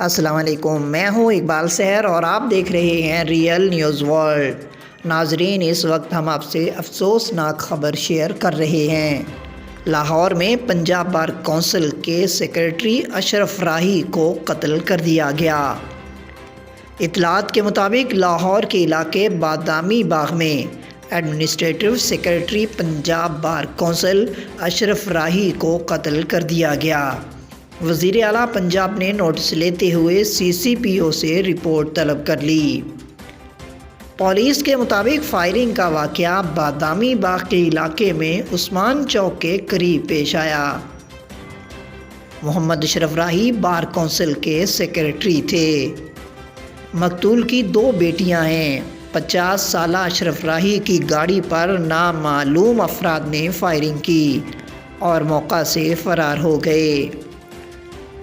السلام علیکم، میں ہوں اقبال سحر اور آپ دیکھ رہے ہیں ریئل نیوز ورلڈ۔ ناظرین، اس وقت ہم آپ سے افسوسناک خبر شیئر کر رہے ہیں۔ لاہور میں پنجاب بار کونسل کے سیکرٹری اشرف راہی کو قتل کر دیا گیا۔ اطلاعات کے مطابق لاہور کے علاقے بادامی باغ میں administrative secretary Punjab bar council Ashraf Rahi کو قتل کر دیا گیا۔ وزیر اعلیٰ پنجاب نے نوٹس لیتے ہوئے CCPO سے رپورٹ طلب کر لی۔ پولیس کے مطابق فائرنگ کا واقعہ بادامی باغ کے علاقے میں عثمان چوک کے قریب پیش آیا۔ محمد اشرف راہی بار کونسل کے سیکرٹری تھے۔ مقتول کی 2 بیٹیاں ہیں۔ 50 سالہ اشرف راہی کی گاڑی پر نامعلوم افراد نے فائرنگ کی اور موقع سے فرار ہو گئے۔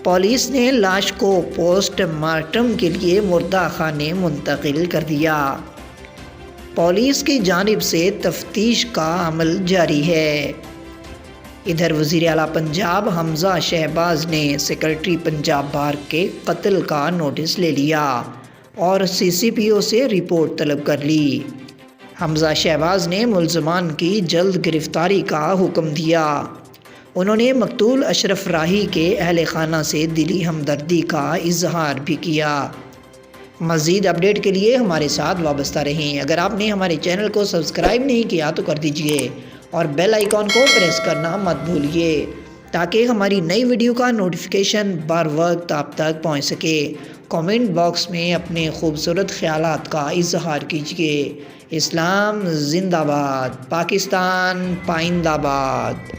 پولیس نے لاش کو پوسٹ مارٹم کے لیے مردہ خانے منتقل کر دیا۔ پولیس کی جانب سے تفتیش کا عمل جاری ہے۔ ادھر وزیر اعلیٰ پنجاب حمزہ شہباز نے سیکرٹری پنجاب بار کے قتل کا نوٹس لے لیا اور CCPO سے رپورٹ طلب کر لی۔ حمزہ شہباز نے ملزمان کی جلد گرفتاری کا حکم دیا۔ انہوں نے مقتول اشرف راہی کے اہل خانہ سے دلی ہمدردی کا اظہار بھی کیا۔ مزید اپڈیٹ کے لیے ہمارے ساتھ وابستہ رہیں۔ اگر آپ نے ہمارے چینل کو سبسکرائب نہیں کیا تو کر دیجئے اور بیل آئیکن کو پریس کرنا مت بھولیے تاکہ ہماری نئی ویڈیو کا نوٹیفیکیشن بر وقت آپ تک پہنچ سکے۔ کامنٹ باکس میں اپنے خوبصورت خیالات کا اظہار کیجئے۔ اسلام زندہ باد، پاکستان پائندہ باد۔